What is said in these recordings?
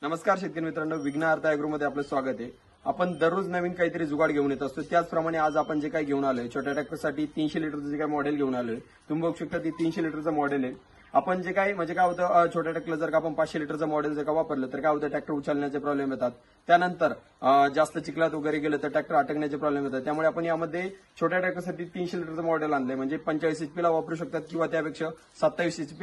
नमस्कार शेतकरी मित्रांनो, विघ्न अर्थ ॲग्रोमध्ये आपलं स्वागत आहे। आपण दररोज नवीन काहीतरी जुगाड घेऊन येत असतो। त्याचप्रमाणे आज आपण जे काही घेऊन आलोय छोट्या ट्रॅक्टरसाठी 300 लिटरचं जे काही मॉडेल घेऊन आलोय, तुम्ही बघू शकता ती 300 लिटरचं मॉडेल आहे। आपण जे काही म्हणजे काय होतं, छोट्या ट्रॅक्टरला जर का आपण 500 लिटरचं मॉडेल जर का वापरलं तर काय होतं, ट्रॅक्टर उचलण्याचे प्रॉब्लेम येतात। त्यानंतर जास्त चिखलात वगैरे गेलं तर ट्रॅक्टर अटकण्याचे प्रॉब्लेम येतात। त्यामुळे आपण यामध्ये छोट्या ट्रॅक्टरसाठी 300 लिटरचं मॉडेल आणलंय, म्हणजे 45 HP ला वापरू शकतात किंवा त्यापेक्षा 27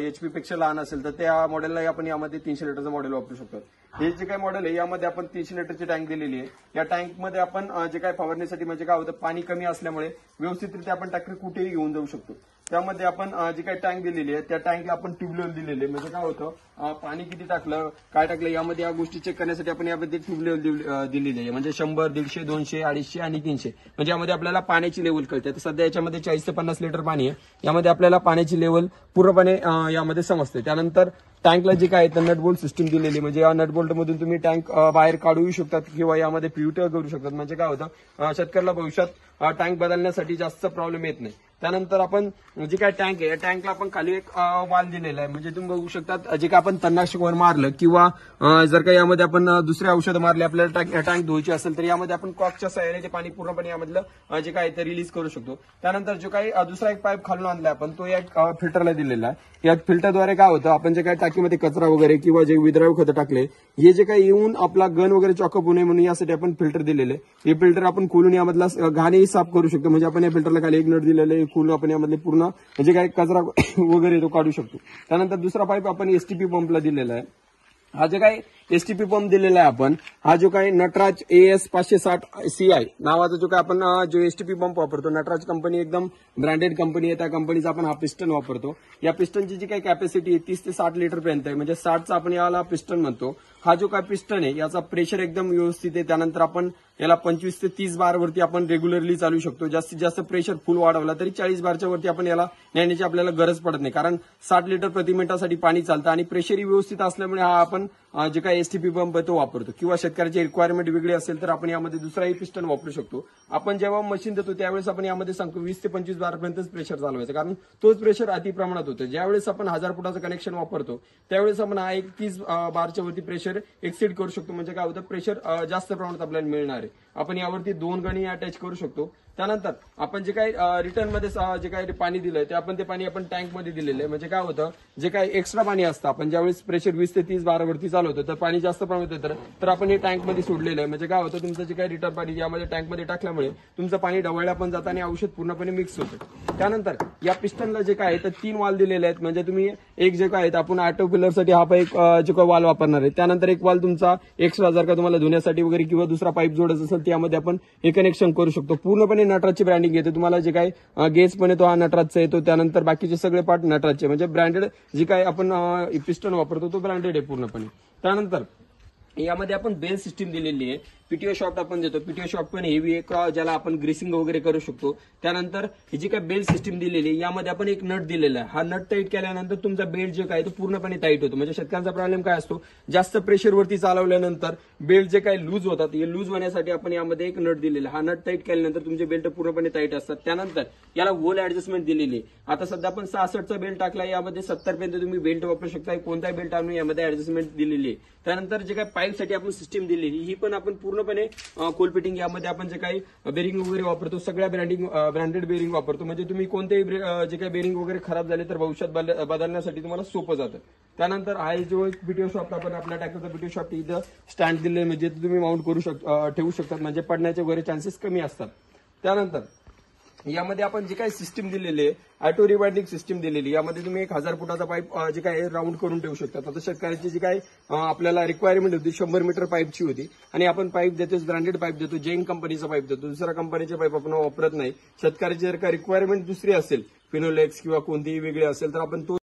HP पेक्षा लहान असेल तर त्या मॉडेलला आपण यामध्ये 300 लिटरचं मॉडेल वापरू शकतो। हे जे काही मॉडेल आहे यामध्ये आपण 300 लिटरची टँक दिलेली आहे। या टँकमध्ये आपण जे काही फवारण्यासाठी म्हणजे काय होतं, पाणी कमी असल्यामुळे व्यवस्थितरित्या आपण ट्रॅक्टर कुठेही घेऊन जाऊ शकतो। त्यामध्ये आपण जे काही टँक दिलेली आहे त्या टँकला आपण ट्यूब लेवल दिलेली आहे, म्हणजे काय होतं, पाणी किती टाकलं काय टाकलं यामध्ये या गोष्टी चेक करण्यासाठी आपण यामध्ये ट्यूब लेवल दिलेली आहे, म्हणजे 100, 150, 200, 250 आणि 300, म्हणजे यामध्ये आपल्याला पाण्याची लेवल कळते। तर सध्या याच्यामध्ये 40 ते 50 लिटर पाणी आहे, यामध्ये आपल्याला पाण्याची लेवल पूर्णपणे यामध्ये समजते। त्यानंतर टँकला जे काय तर नट बोल्ट सिस्टीम दिलेली, म्हणजे या नट बोल्ट मधून तुम्ही टँक बाहेर काढू शकतात किंवा यामध्ये फिल्टर करू शकतात। म्हणजे काय होतं, शेतकऱ्याला भविष्यात टँक बदलण्यासाठी जास्त प्रॉब्लेम येत नाही। त्यानंतर आपण जे काय टँक आहे या टँकला आपण खाली एक वाल दिलेला आहे, म्हणजे तुम्ही बघू शकतात जे काय आपण तणनाशक वर मारलं किंवा जर का यामध्ये आपण दुसरे औषध मारले आपल्याला टँक धुवायची असेल तर यामध्ये आपण कॉकच्या सहाय्याने ते पाणी पूर्णपणे यामधलं जे काय ते रिलीज करू शकतो। त्यानंतर जो काही दुसरा एक पाईप खालून आणलाय आपण, तो एक फिल्टरला दिलेला आहे। या फिल्टरद्वारे काय होतं, आपण जे काही टाकीमध्ये कचरा वगैरे किंवा जे विद्राव्य खतं टाकले हे जे काही येऊन आपला गन वगैरे चॉकअप होऊ नये म्हणून यासाठी आपण फिल्टर दिलेले। हे फिल्टर आपण खोलून यामधला घाणही साफ करू शकतो, म्हणजे आपण या फिल्टरला खाली एक नट दिलेले खोलून आपण यामधले पूर्ण म्हणजे काही कचरा वगैरे तो काढू शकतो। त्यानंतर दुसरा पाईप आपण एसटीपी पंपला दिलेला आहे। हा जे काही एसटीपी पंप दिलेला आहे आपण, हा जो काही नटराज AS 560 CI नावाचा जो काय आपण जो एसटीपी पंप वापरतो, नटराज कंपनी एकदम ब्रँडेड कंपनी आहे, त्या कंपनीचा आपण हा पिस्टन वापरतो। या पिस्टनची जी काही कॅपॅसिटी आहे 30 ते 60 लिटर पर्यंत आहे, म्हणजे 60चा आपण याला पिस्टन म्हणतो। हा जो काय पिस्टन आहे याचा प्रेशर एकदम व्यवस्थित आहे। त्यानंतर आपण याला 25 ते 30 बार वरती आपण रेग्युलरली चालू शकतो। जास्तीत जास्त प्रेशर फुल वाढवला तरी 40 बारच्या वरती आपण याला नेण्याची आपल्याला गरज पडत नाही, कारण 60 लिटर प्रति मिनिटासाठी पाणी चालतं आणि प्रेशरही व्यवस्थित असल्यामुळे हा आपण जे काही एसटीपी पंप आहे तो वापरतो। किंवा शेतकऱ्याची रिक्वायरमेंट वेगळी असेल तर आपण यामध्ये दुसराही पिस्टन वापरू शकतो। आपण जेव्हा मशीन देतो त्यावेळेस आपण यामध्ये सांगतो 20 ते 25 बारपर्यंतच प्रेशर चालवायचं, कारण तोच प्रेशर अति प्रमाणात होतं। ज्यावेळेस आपण 1000 फुटाचं कनेक्शन वापरतो त्यावेळेस आपण हा 30 बारच्या वरती प्रेशर एक्सीड करू शकतो, म्हणजे काय होतं, प्रेशर जास्त प्रमाणात आपल्याला मिळणार आहे। आपण यावरती 2 गणी अटॅच करू शकतो। त्यानंतर आपण जे काही रिटर्न मध्ये जे काही पाणी दिलंय ते आपण टँक मध्ये दिलेलं आहे, म्हणजे काय होतं, जे काही एक्स्ट्रा पाणी असतं आपण ज्यावेळेस प्रेशर 20 ते 30 बारावरती चालवतो तर पाणी जास्त प्रमाणात येतं, तर आपण हे टँक मध्ये सोडलेलं आहे। म्हणजे काय होतं, तुमचं जे काही रिटर्न पाणी यामध्ये टँक मध्ये टाकल्यामुळे तुमचं पाणी ढवळल्या पण जातं आणि औषध पूर्णपणे मिक्स होतं। त्यानंतर या पिस्टनला जे काय तर 3 वाल दिलेले आहेत, म्हणजे तुम्ही एक जे काय आपण ऑटो फिलरसाठी हा पाईप जो काही वाल वापरणार आहे, त्यानंतर एक वाल तुमचा एक्स्ट्रा जर का तुम्हाला धुण्यासाठी वगैरे किंवा दुसरा पाईप जोडायचा असेल त्यामध्ये आपण हे कनेक्शन करू शकतो। पूर्णपणे नटराजची ब्रँडिंग येते तुम्हाला, जे काही गेज पण येतो हा नटराजचा येतो। त्यानंतर बाकीचे सगळे पार्ट नटराजचे, म्हणजे ब्रँडेड जे काही आपण पिस्टन वापरतो तो ब्रँडेड आहे पूर्णपणे। त्यानंतर यामध्ये आपण बेल सिस्टीम दिलेली आहे। पीटीओ शॉफ्ट आपण देतो, पीटीओ शॉफ्ट पण हेवी आहे ज्याला आपण ग्रीसिंग वगैरे करू शकतो। त्यानंतर ही जी काही बेल सिस्टीम दिलेली आहे यामध्ये आपण एक नट दिलेला आहे। हा नट टाईट केल्यानंतर तुमचा बेल्ट जे काय तो पूर्णपणे टाईट होतो। म्हणजे शेतकऱ्यांचा प्रॉब्लेम काय असतो, जास्त प्रेशरवरती चालवल्यानंतर बेल्ट जे काही लूज होतात, हे लूज होण्यासाठी आपण यामध्ये एक नट दिलेला आहे। हा नट टाईट केल्यानंतर तुमचे बेल्ट पूर्णपणे टाईट असतात। त्यानंतर याला होल ऍडजस्टमेंट दिलेली आहे। आता सध्या आपण 66चा बेल्ट टाकला, यामध्ये 70 पर्यंत तुम्ही बेल्ट वापरू शकता, कोणताही बेल्ट आणून यामध्ये ऍडजस्टमेंट दिलेली आहे। त्यानंतर जे काही पाईपसाठी आपण सिस्टीम दिलेली ही पण आपण पूर्णपणे कोल यामध्ये आपण जे काही बेरिंग वगैरे वापरतो सगळ्या ब्रँडेड बेरिंग वापरतो, म्हणजे तुम्ही कोणतेही जे काही बेरिंग वगैरे खराब झाले तर भविष्यात बदलण्यासाठी तुम्हाला सोपं जातं। त्यानंतर हा जो पीटीओ शॉफ्ट आपण आपल्या ट्रॅक्टरचा पीटीओ शॉफ्ट इथं स्टँड दिले, म्हणजे तुम्ही माउंट करू ठेवू शकतात, म्हणजे पडण्याचे वगैरे चान्सेस कमी असतात। त्यानंतर यामध्ये आपण जे काही सिस्टीम दिलेली आहे ऑटो रिवाइंडिंग सिस्टीम दिलेली, यामध्ये तुम्ही 1000 फुटाचा पाईप जे काही राऊंड करून ठेवू शकता। आता शेतकऱ्याची जी काही आपल्याला रिक्वायरमेंट होती 100 मीटर पाईपची होती, आणि आपण पाईप देतो ब्रँडेड पाईप देतो, जैन कंपनीचा पाईप देतो, दुसऱ्या कंपनीचे पाईप आपण वापरत नाही। शेतकऱ्याची जर का रिक्वायरमेंट दुसरी असेल, फिनोलेक्स किंवा कोणतीही वेगळी असेल तर आपण तो